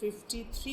53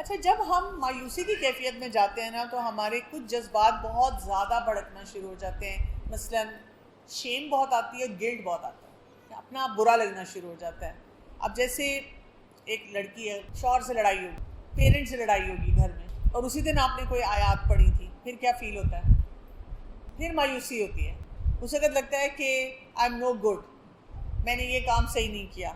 اچھا، جب ہم مایوسی کی کیفیت میں جاتے ہیں نا تو ہمارے کچھ جذبات بہت زیادہ بھڑکنا شروع ہو جاتے ہیں. مثلاً شیم بہت آتی ہے، گلٹ بہت آتا ہے، اپنا آپ برا لگنا شروع ہو جاتا ہے. اب جیسے ایک لڑکی ہے، شوہر سے لڑائی ہوگی، پیرنٹ سے لڑائی ہوگی گھر میں، اور اسی دن آپ نے کوئی آیات پڑھی تھی، پھر کیا فیل ہوتا ہے؟ پھر مایوسی ہوتی ہے. اس وقت لگتا ہے کہ آئی ایم نو گڈ، میں نے یہ کام صحیح نہیں کیا.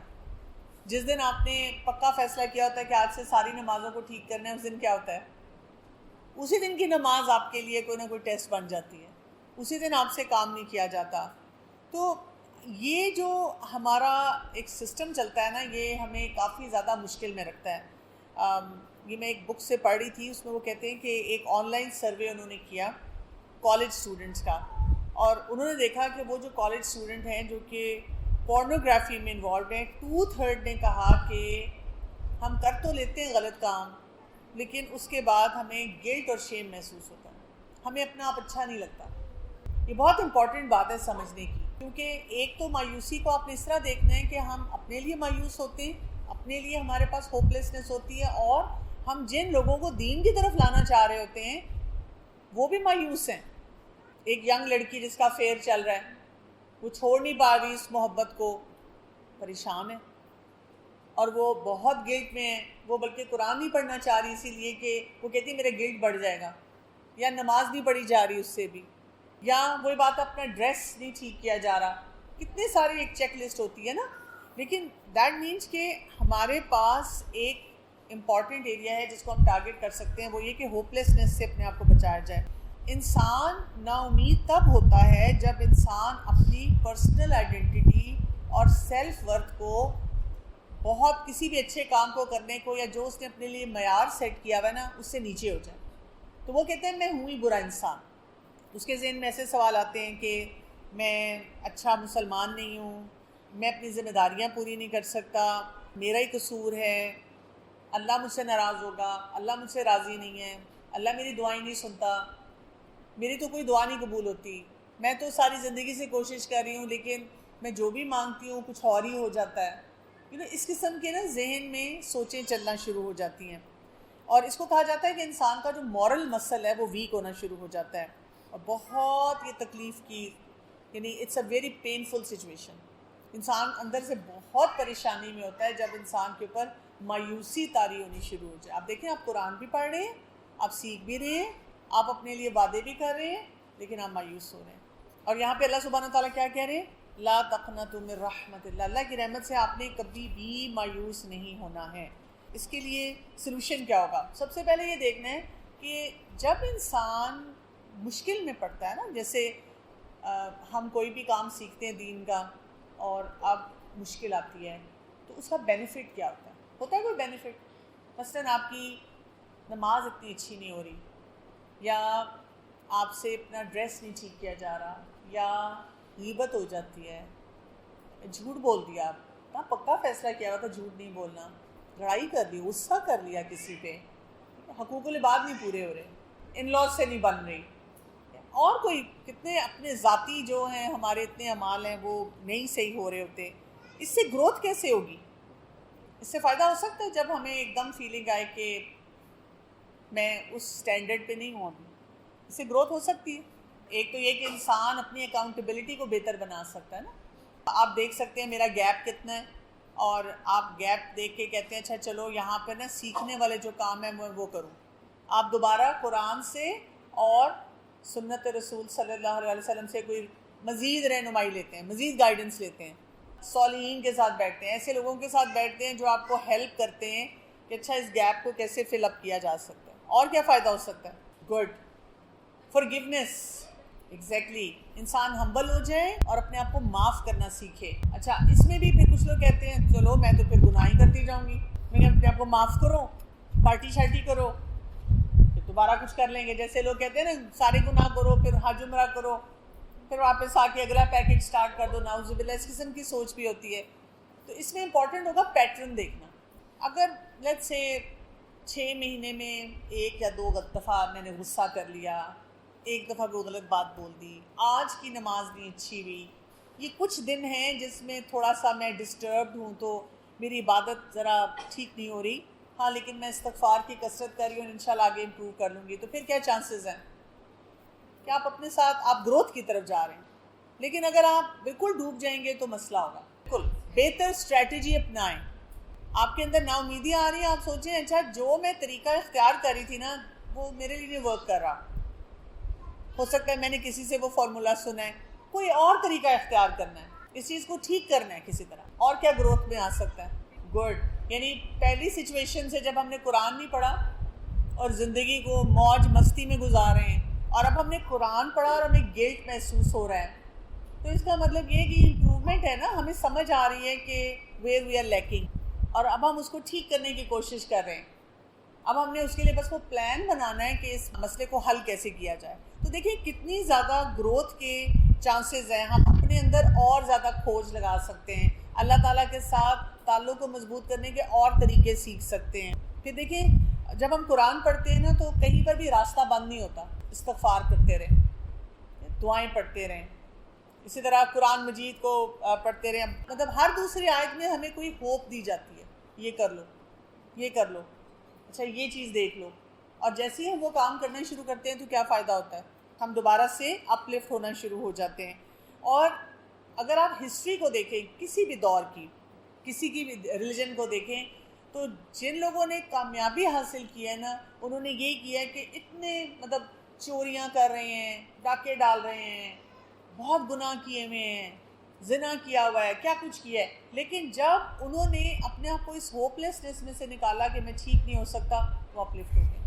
جس دن آپ نے پکا فیصلہ کیا ہوتا ہے کہ آج سے ساری نمازوں کو ٹھیک کرنا ہے، اس دن کیا ہوتا ہے؟ اسی دن کی نماز آپ کے لیے کوئی نہ کوئی ٹیسٹ بن جاتی ہے، اسی دن آپ سے کام نہیں کیا جاتا. تو یہ جو ہمارا ایک سسٹم چلتا ہے نا، یہ ہمیں کافی زیادہ مشکل میں رکھتا ہے. یہ میں ایک بک سے پڑھ رہی تھی، اس میں وہ کہتے ہیں کہ ایک آن لائن سروے انہوں نے کیا کالج اسٹوڈنٹس کا، اور انہوں نے دیکھا کہ وہ جو کالج اسٹوڈنٹ ہیں جو کہ پورنوگرافی میں انوالوڈ ہیں، 2/3 نے کہا کہ ہم کر تو لیتے ہیں غلط کام، لیکن اس کے بعد ہمیں گلٹ اور شیم محسوس ہوتا ہے، ہمیں اپنا آپ اچھا نہیں لگتا. یہ بہت امپورٹنٹ بات ہے سمجھنے کی، کیونکہ ایک تو مایوسی کو آپ نے اس طرح دیکھنا ہے کہ ہم اپنے لیے مایوس ہوتے ہیں، اپنے لیے ہمارے پاس ہوپ لیسنس ہوتی ہے، اور ہم جن لوگوں کو دین کی طرف لانا چاہ رہے ہوتے ہیں وہ بھی مایوس ہیں. ایک ینگ لڑکی جس کا افیئر چل رہا ہے، وہ چھوڑ نہیں پا رہی اس محبت کو، پریشان ہے، اور وہ بہت گلٹ میں ہے. وہ بلکہ قرآن نہیں پڑھنا چاہ رہی اسی لیے کہ وہ کہتی ہے میرا گلٹ بڑھ جائے گا، یا نماز نہیں پڑھی جا رہی اس سے بھی، یا وہی بات اپنا ڈریس نہیں ٹھیک کیا جا رہا. کتنے ساری ایک چیک لسٹ ہوتی ہے نا. لیکن دیٹ مینس کہ ہمارے پاس ایک امپورٹنٹ ایریا ہے جس کو ہم ٹارگٹ کر سکتے ہیں، وہ یہ کہ ہوپ لیسنس سے اپنے آپ کو بچایا جائے. انسان نا امید تب ہوتا ہے جب انسان اپنی پرسنل آئیڈینٹی اور سیلف ورتھ کو بہت کسی بھی اچھے کام کو کرنے کو، یا جو اس نے اپنے لیے معیار سیٹ کیا ہوا ہے نا، اس سے نیچے ہو جائے. تو وہ کہتے ہیں میں ہوں ہی برا انسان. اس کے ذہن میں ایسے سوال آتے ہیں کہ میں اچھا مسلمان نہیں ہوں، میں اپنی ذمہ داریاں پوری نہیں کر سکتا، میرا ہی قصور ہے، اللہ مجھ سے ناراض ہوگا، اللہ مجھ سے راضی نہیں ہے، اللہ میری دعائیں نہیں سنتا، میری تو کوئی دعا نہیں قبول ہوتی، میں تو ساری زندگی سے کوشش کر رہی ہوں لیکن میں جو بھی مانگتی ہوں کچھ اور ہی ہو جاتا ہے. اس قسم کے نا ذہن میں سوچیں چلنا شروع ہو جاتی ہیں. اور اس کو کہا جاتا ہے کہ انسان کا جو مورل مسل ہے وہ ویک ہونا شروع ہو جاتا ہے، اور بہت یہ تکلیف کی، یعنی it's a very painful situation. انسان اندر سے بہت پریشانی میں ہوتا ہے جب انسان کے اوپر مایوسی طاری ہونی شروع ہو جائے. آپ دیکھیں، آپ قرآن بھی پڑھ رہے ہیں، آپ سیکھ بھی رہے ہیں، آپ اپنے لیے وعدے بھی کر رہے ہیں، لیکن آپ مایوس ہو رہے ہیں. اور یہاں پہ اللہ سبحانہ تعالیٰ کیا کہہ رہے ہیں؟ لا تقنطوا من رحمت اللہ، اللہ کی رحمت سے آپ نے کبھی بھی مایوس نہیں ہونا ہے. اس کے لیے سلوشن کیا ہوگا؟ سب سے پہلے یہ دیکھنا ہے کہ جب انسان مشکل میں پڑتا ہے نا، جیسے ہم کوئی بھی کام سیکھتے ہیں دین کا اور اب مشکل آتی ہے، تو اس کا بینیفٹ کیا ہوتا ہے؟ ہوتا ہے کوئی بینیفٹ؟ مثلاً آپ کی نماز اتنی اچھی نہیں ہو رہی، یا آپ سے اپنا ڈریس نہیں ٹھیک کیا جا رہا، یا غیبت ہو جاتی ہے، جھوٹ بول دیا، آپ پکا فیصلہ کیا ہوا تھا جھوٹ نہیں بولنا، لڑائی کر لی، غصہ کر لیا کسی پہ، حقوق العباد نہیں پورے ہو رہے، ان لاز سے نہیں بن رہی، اور کوئی کتنے اپنے ذاتی جو ہیں ہمارے اتنے اعمال ہیں وہ نہیں صحیح ہو رہے ہوتے. اس سے گروتھ کیسے ہوگی؟ اس سے فائدہ ہو سکتا ہے جب ہمیں ایک دم فیلنگ آئے کہ میں اس سٹینڈرڈ پہ نہیں ہوں ابھی. اس سے گروتھ ہو سکتی ہے. ایک تو یہ کہ انسان اپنی اکاؤنٹیبلٹی کو بہتر بنا سکتا ہے نا. آپ دیکھ سکتے ہیں میرا گیپ کتنا ہے، اور آپ گیپ دیکھ کے کہتے ہیں اچھا چلو یہاں پہ نا سیکھنے والے جو کام ہیں میں وہ کروں. آپ دوبارہ قرآن سے اور سنت رسول صلی اللہ علیہ وسلم سے کوئی مزید رہنمائی لیتے ہیں، مزید گائیڈنس لیتے ہیں، صالحین کے ساتھ بیٹھتے ہیں، ایسے لوگوں کے ساتھ بیٹھتے ہیں جو آپ کو ہیلپ کرتے ہیں کہ اچھا اس گیپ کو کیسے فل اپ کیا جا سکتا ہے. اور کیا فائدہ ہو سکتا ہے؟ Good forgiveness. ایگزیکٹلی، انسان ہمبل ہو جائے اور اپنے آپ کو معاف کرنا سیکھے. اچھا، اس میں بھی پھر کچھ لوگ کہتے ہیں چلو میں تو پھر گناہ ہی کرتی جاؤں گی، میں اپنے آپ کو معاف کرو، پارٹی شارٹی کرو، پھر دوبارہ کچھ کر لیں گے. جیسے لوگ کہتے ہیں نا سارے گناہ کرو پھر حج عمرہ کرو، پھر واپس آ کے اگلا پیکج سٹارٹ کر دو، نعوذ باللہ. اس قسم کی سوچ بھی ہوتی ہے. تو اس میں امپورٹنٹ ہوگا پیٹرن دیکھنا. اگر لیٹس سے 6 مہینے میں 1 یا 2 دفعہ میں نے غصہ کر لیا، 1 دفعہ کوئی غلط بات بول دی، آج کی نماز نہیں اچھی ہوئی، یہ کچھ دن ہیں جس میں تھوڑا سا میں ڈسٹربڈ ہوں تو میری عبادت ذرا ٹھیک نہیں ہو رہی، ہاں لیکن میں استغفار کی کثرت کر رہی ہوں، انشاءاللہ آگے امپروو کر لوں گی، تو پھر کیا چانسز ہیں کہ آپ اپنے ساتھ آپ گروتھ کی طرف جا رہے ہیں. لیکن اگر آپ بالکل ڈوب جائیں گے تو مسئلہ ہوگا. بالکل بہتر اسٹریٹجی اپنائیں. آپ کے اندر نا امیدیاں آ رہی ہیں، آپ سوچیں اچھا جو میں طریقہ اختیار کر رہی تھی نا وہ میرے لیے نہیں ورک کر رہا، ہو سکتا ہے میں نے کسی سے وہ فارمولا سنا ہے، کوئی اور طریقہ اختیار کرنا ہے، اس چیز کو ٹھیک کرنا ہے کسی طرح. اور کیا گروتھ میں آ سکتا ہے؟ گڈ. یعنی پہلی سچویشن سے جب ہم نے قرآن نہیں پڑھا اور زندگی کو موج مستی میں گزار رہے ہیں، اور اب ہم نے قرآن پڑھا اور ہمیں گلٹ محسوس ہو رہا ہے، تو اس کا مطلب یہ کہ امپروومنٹ ہے نا، ہمیں سمجھ آ رہی ہے کہ ویئر وی آر لیکنگ، اور اب ہم اس کو ٹھیک کرنے کی کوشش کر رہے ہیں. اب ہم نے اس کے لیے بس وہ پلان بنانا ہے کہ اس مسئلے کو حل کیسے کیا جائے. تو دیکھیں کتنی زیادہ گروتھ کے چانسز ہیں، ہم اپنے اندر اور زیادہ کھوج لگا سکتے ہیں، اللہ تعالیٰ کے ساتھ تعلق کو مضبوط کرنے کے اور طریقے سیکھ سکتے ہیں. پھر دیکھیں جب ہم قرآن پڑھتے ہیں نا تو کہیں پر بھی راستہ بند نہیں ہوتا، استغفار کرتے رہیں، دعائیں پڑھتے رہیں، اسی طرح قرآن مجید کو پڑھتے رہیں. مطلب ہر دوسری آیت میں ہمیں کوئی ہوپ دی جاتی ہے، یہ کر لو، یہ کر لو، اچھا یہ چیز دیکھ لو. اور جیسے ہی ہم وہ کام کرنا شروع کرتے ہیں تو کیا فائدہ ہوتا ہے؟ ہم دوبارہ سے اپ لفٹ ہونا شروع ہو جاتے ہیں. اور اگر آپ ہسٹری کو دیکھیں کسی بھی دور کی، کسی کی بھی ریلیجن کو دیکھیں، تو جن لوگوں نے کامیابی حاصل کی ہے نا، انہوں نے یہ کیا ہے کہ اتنے مطلب چوریاں کر رہے ہیں، ڈاکے ڈال رہے ہیں، بہت گناہ کیے ہوئے ہیں، زنا کیا ہوا ہے، کیا کچھ کیا ہے، لیکن جب انہوں نے اپنے آپ کو اس ہوپ لیسنس میں سے نکالا کہ میں ٹھیک نہیں ہو سکتا، وہ اپ لفٹ ہو گئے.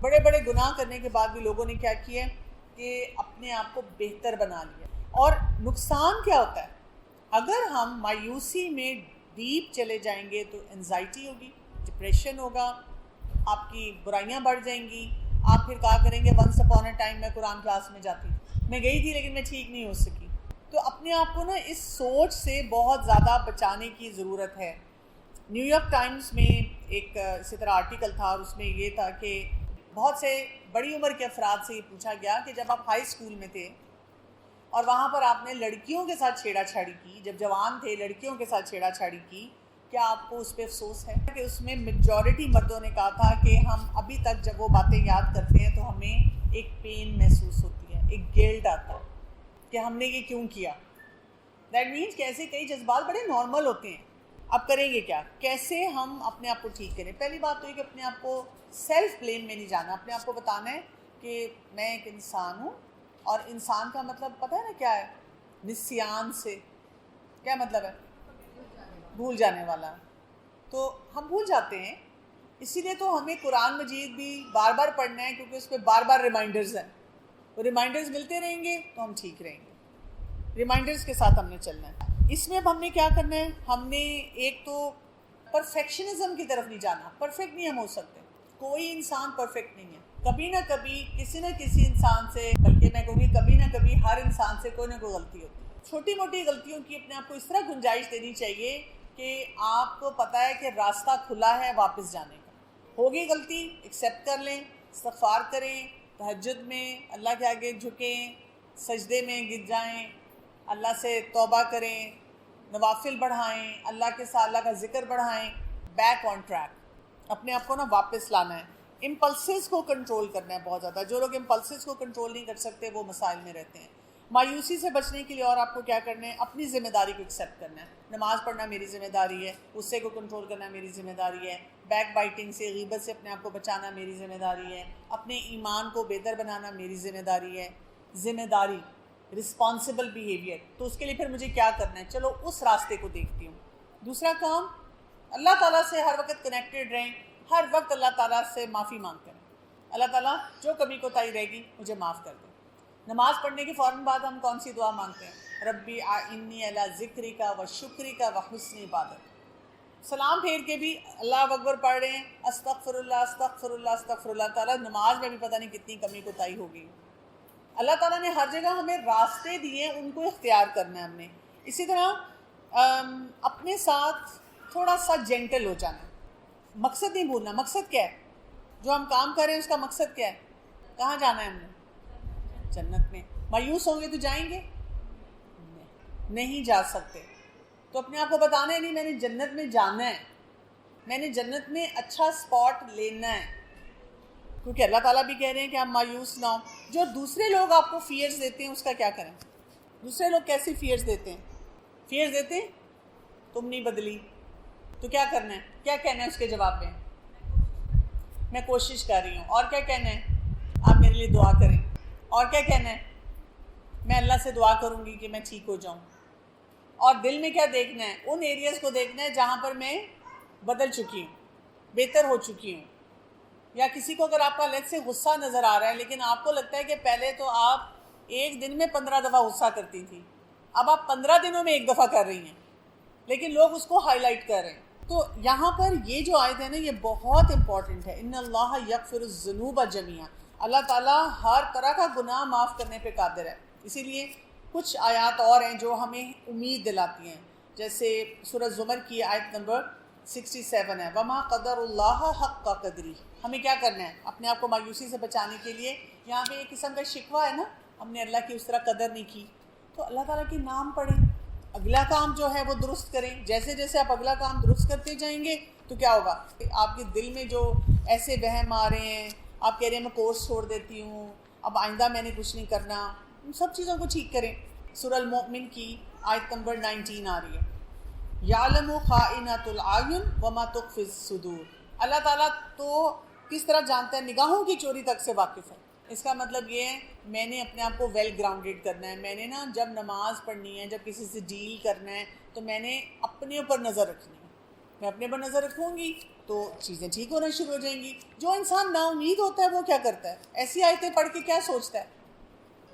بڑے بڑے گناہ کرنے کے بعد بھی لوگوں نے کیا کیا ہے کہ اپنے آپ کو بہتر بنا لیا. اور نقصان کیا ہوتا ہے؟ اگر ہم مایوسی میں ڈیپ چلے جائیں گے تو انزائٹی ہوگی، ڈپریشن ہوگا، آپ کی برائیاں بڑھ جائیں گی. آپ پھر کہا کریں گے ونس اپون اے ٹائم میں قرآن کلاس میں جاتی، میں گئی تھی لیکن میں ٹھیک نہیں ہو سکی. تو اپنے آپ کو نا اس سوچ سے بہت زیادہ بچانے کی ضرورت ہے. نیو یارک ٹائمز میں ایک اسی طرح آرٹیکل تھا، اور اس میں یہ تھا کہ بہت سے بڑی عمر کے افراد سے یہ پوچھا گیا کہ جب آپ ہائی اسکول میں تھے اور وہاں پر آپ نے لڑکیوں کے ساتھ چھیڑا چھاڑی کی، جب جوان تھے لڑکیوں کے ساتھ چھیڑا چھاڑی کی، کیا آپ کو اس پہ افسوس ہے؟ کہ اس میں میجورٹی مردوں نے کہا تھا کہ ہم ابھی تک جب وہ باتیں یاد کرتے ہیں تو ہمیں ایک پین محسوس ہوتی ہے، ایک گلٹ آتا ہے کہ ہم نے یہ کیوں کیا. دیٹ مینس کہ ایسے کئی جذبات بڑے نارمل ہوتے ہیں. اب کریں گے کیا؟ کیسے ہم اپنے آپ کو ٹھیک کریں؟ پہلی بات تو یہ کہ اپنے آپ کو سیلف بلیم میں نہیں جانا. اپنے آپ کو بتانا ہے کہ میں ایک انسان ہوں، اور انسان کا مطلب پتہ ہے نا کیا ہے؟ نسیان سے کیا مطلب ہے؟ بھول جانے والا. تو ہم بھول جاتے ہیں، اسی لیے تو ہمیں قرآن مجید بھی بار بار پڑھنا ہے، کیونکہ اس پہ بار بار ریمائنڈرز ہیں. وہ ریمائنڈرز ملتے رہیں گے تو ہم ٹھیک رہیں گے. ریمائنڈرز کے ساتھ ہم نے چلنا ہے. اس میں اب ہم نے کیا کرنا ہے؟ ہم نے ایک تو پرفیکشنزم کی طرف نہیں جانا. پرفیکٹ نہیں ہم ہو سکتے، کوئی انسان پرفیکٹ نہیں ہے. کبھی نہ کبھی کسی نہ کسی انسان سے، بلکہ میں کہوں گی کبھی نہ کبھی ہر انسان سے کوئی نہ کوئی غلطی ہوتی ہے. چھوٹی موٹی غلطیوں کی اپنے آپ کو اس طرح گنجائش دینی چاہیے کہ آپ کو پتہ ہے کہ راستہ کھلا ہے واپس جانے کا. ہوگی غلطی، ایکسیپٹ کر لیں، استغفار کریں، تہجد میں اللہ کے آگے جھکیں، سجدے میں گر جائیں، اللہ سے توبہ کریں، نوافل بڑھائیں، اللہ کے ساتھ اللہ کا ذکر بڑھائیں. بیک آن ٹریک، اپنے آپ کو نا واپس لانا ہے. امپلسز کو کنٹرول کرنا ہے بہت زیادہ. جو لوگ امپلسز کو کنٹرول نہیں کر سکتے وہ مسائل میں رہتے ہیں. مایوسی سے بچنے کے لیے اور آپ کو کیا کرنا ہے؟ اپنی ذمہ داری کو ایکسیپٹ کرنا ہے. نماز پڑھنا میری ذمہ داری ہے، غصے کو کنٹرول کرنا میری ذمہ داری ہے، بیک بائٹنگ سے، غیبت سے اپنے آپ کو بچانا میری ذمہ داری ہے، اپنے ایمان کو بہتر بنانا میری ذمہ داری ہے. ذمہ داری، رسپانسبل بیہیویئر. تو اس کے لیے پھر مجھے کیا کرنا ہے؟ چلو اس راستے کو دیکھتی ہوں. دوسرا کام، اللہ تعالیٰ سے ہر وقت کنیکٹڈ رہیں، ہر وقت اللہ تعالیٰ سے معافی مانگتے ہیں. اللہ تعالیٰ جو کمی کوتاہی رہے گی مجھے معاف کر دیں. نماز پڑھنے کے فوراً بعد ہم کون سی دعا مانگتے ہیں؟ ربی اعنی علی ذکرک و شکرک و حسن عبادت. سلام پھیر کے بھی اللہ اکبر پڑھ رہے ہیں، استغفر اللہ استغفر اللہ استغفر اللہ. تعالیٰ نماز میں بھی پتہ نہیں کتنی کمی کوتاہی ہوگی. اللہ تعالیٰ نے ہر جگہ ہمیں راستے دیے، ان کو اختیار کرنا ہے ہم نے. اسی طرح اپنے ساتھ تھوڑا سا جینٹل ہو جانا. مقصد نہیں بھولنا. مقصد کیا ہے؟ جو ہم کام کر رہے ہیں اس کا مقصد کیا ہے؟ کہاں جانا ہے ہم نے؟ جنت میں. مایوس ہوں گے تو جائیں گے؟ نہیں جا سکتے. تو اپنے آپ کو بتانا ہے نہیں میں نے جنت میں جانا ہے. میں نے جنت میں اچھا سپاٹ لینا ہے، کیونکہ اللہ تعالیٰ بھی کہہ رہے ہیں کہ آپ مایوس نہ ہو۔ جو دوسرے لوگ آپ کو فیئرز دیتے ہیں اس کا کیا کریں؟ دوسرے لوگ کیسے فیئرز دیتے ہیں؟ فیئرز دیتے ہیں تم نہیں بدلی، تو کیا کرنا ہے؟ کیا کہنا ہے اس کے جواب میں؟ میں کوشش کر رہی ہوں۔ اور کیا کہنا ہے؟ آپ میرے لیے دعا کریں۔ اور کیا کہنا ہے؟ میں اللہ سے دعا کروں گی کہ میں ٹھیک ہو جاؤں۔ اور دل میں کیا دیکھنا ہے؟ ان ایریاز کو دیکھنا ہے جہاں پر میں بدل چکی ہوں، بہتر ہو چکی ہوں۔ یا کسی کو اگر آپ کا الگ سے غصہ نظر آ رہا ہے، لیکن آپ کو لگتا ہے کہ پہلے تو آپ ایک دن میں 15 دفعہ غصہ کرتی تھی، اب آپ 15 دنوں میں ایک دفعہ کر رہی ہیں، لیکن لوگ اس کو ہائی لائٹ کر رہے ہیں۔ تو یہاں پر یہ جو آیت ہے نا، یہ بہت امپورٹنٹ ہے۔ ان اللہ یغفر الذنوب جميعا، اللہ تعالیٰ ہر طرح کا گناہ معاف کرنے پہ قادر ہے۔ اسی لیے کچھ آیات اور ہیں جو ہمیں امید دلاتی ہیں، جیسے سورہ زمر کی آیت نمبر 67 ہے، وما قدر اللہ حق قدری۔ ہمیں کیا کرنا ہے اپنے آپ کو مایوسی سے بچانے کے لیے؟ یہاں پہ ایک قسم کا شکوہ ہے نا، ہم نے اللہ کی اس طرح قدر نہیں کی، تو اللہ تعالیٰ کے نام پڑھیں، اگلا کام جو ہے وہ درست کریں۔ جیسے جیسے آپ اگلا کام درست کرتے جائیں گے تو کیا ہوگا؟ آپ کے دل میں جو ایسے وہم آ رہے ہیں، آپ کہہ رہے ہیں میں کورس چھوڑ دیتی ہوں، اب آئندہ میں نے کچھ نہیں کرنا، ان سب چیزوں کو ٹھیک کریں۔ سورہ المؤمن کی آیت نمبر 19 آ رہی ہے، یعلم خائنۃ الاعین وما تخفی الصدور۔ اللہ تعالیٰ تو کس طرح جانتا ہے؟ نگاہوں کی چوری تک سے واقف ہے۔ اس کا مطلب یہ ہے میں نے اپنے آپ کو ویل گراؤنڈڈ کرنا ہے۔ میں نے نا جب نماز پڑھنی ہے، جب کسی سے ڈیل کرنا ہے، تو میں نے اپنے اوپر نظر رکھنی ہے۔ میں اپنے اوپر نظر رکھوں گی تو چیزیں ٹھیک ہونا شروع ہو جائیں گی۔ جو انسان نا امید ہوتا ہے وہ کیا کرتا ہے؟ ایسی آیتیں پڑھ کے کیا سوچتا ہے؟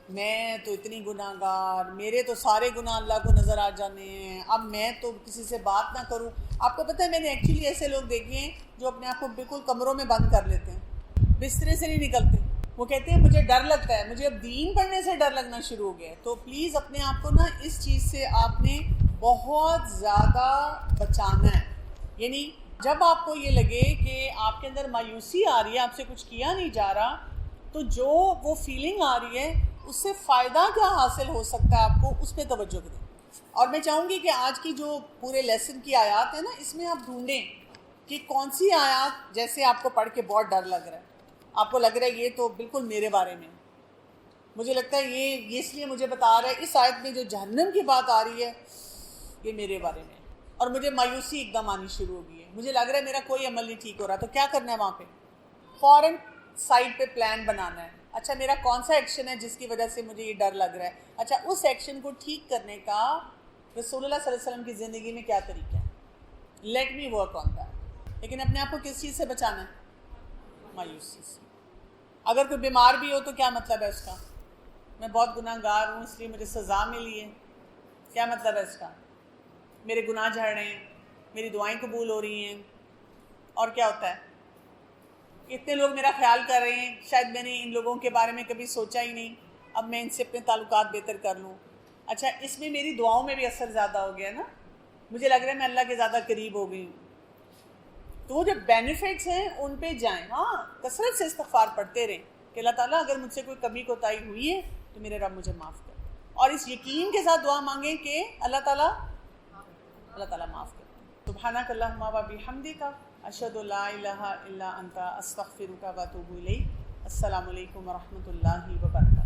میں تو اتنی گناہ گار، میرے تو سارے گناہ اللہ کو نظر آ جانے ہیں، اب میں تو کسی سے بات نہ کروں۔ آپ کو پتہ ہے میں نے ایکچولی ایسے لوگ دیکھے ہیں جو اپنے آپ کو بالکل کمروں میں بند کر لیتے ہیں، بسترے سے نہیں نکلتے۔ وہ کہتے ہیں مجھے ڈر لگتا ہے، مجھے اب دین پڑھنے سے ڈر لگنا شروع ہو گیا ہے۔ تو پلیز اپنے آپ کو نا اس چیز سے آپ نے بہت زیادہ بچانا ہے۔ یعنی جب آپ کو یہ لگے کہ آپ کے اندر مایوسی آ رہی ہے، آپ سے کچھ کیا نہیں جا رہا، تو جو وہ فیلنگ آ رہی ہے اس سے فائدہ کیا حاصل ہو سکتا ہے آپ کو، اس پہ توجہ دیں۔ اور میں چاہوں گی کہ آج کی جو پورے لیسن کی آیات ہیں نا، اس میں آپ ڈھونڈیں کہ کون سی آیات جیسے آپ کو پڑھ کے بہت ڈر لگ رہا ہے، آپ کو لگ رہا ہے یہ تو بالکل میرے بارے میں، مجھے لگتا ہے یہ اس لیے مجھے بتا رہا ہے، اس آیت میں جو جہنم کی بات آ رہی ہے یہ میرے بارے میں، اور مجھے مایوسی ایک دم آنی شروع ہو گئی ہے، مجھے لگ رہا ہے میرا کوئی عمل نہیں ٹھیک ہو رہا۔ تو کیا کرنا ہے وہاں پہ؟ فوراً سائڈ پہ پلان بنانا ہے۔ اچھا میرا کون سا ایکشن ہے جس کی وجہ سے مجھے یہ ڈر لگ رہا ہے؟ اچھا اس ایکشن کو ٹھیک کرنے کا رسول اللہ صلی اللہ علیہ وسلم کی زندگی میں کیا طریقہ ہے؟ Let me work on that. لیکن اپنے آپ کو کس چیز سے بچانا ہے؟ مایوسی سے۔ اگر کوئی بیمار بھی ہو تو کیا مطلب ہے اس کا؟ میں بہت گناہ گار ہوں اس لیے مجھے سزا ملی ہے، کیا مطلب ہے اس کا؟ میرے گناہ جھڑ رہے ہیں، میری دعائیں قبول ہو رہی ہیں، اور کیا ہوتا ہے؟ اتنے لوگ میرا خیال کر رہے ہیں، شاید میں نے ان لوگوں کے بارے میں کبھی سوچا ہی نہیں، اب میں ان سے اپنے تعلقات بہتر کر لوں۔ اچھا اس میں میری دعاؤں میں بھی اثر زیادہ ہو گیا نا، مجھے لگ رہا ہے میں اللہ کے زیادہ قریب ہو گئی ہوں۔ تو وہ جو بینیفٹس ہیں ان پہ جائیں، ہاں کثرت سے استغفار پڑھتے رہیں کہ اللہ تعالیٰ اگر مجھ سے کوئی کمی کوتاہی ہوئی ہے تو میرے رب مجھے معاف کر، اور اس یقین کے ساتھ دعا مانگیں کہ اللہ تعالیٰ معاف کرے۔ سبحانک اللہم و بحمدک، اشہد ان لا الہ الا انت، استغفرک و اتوب الیک۔ السلام علیکم و رحمۃ اللہ وبرکاتہ۔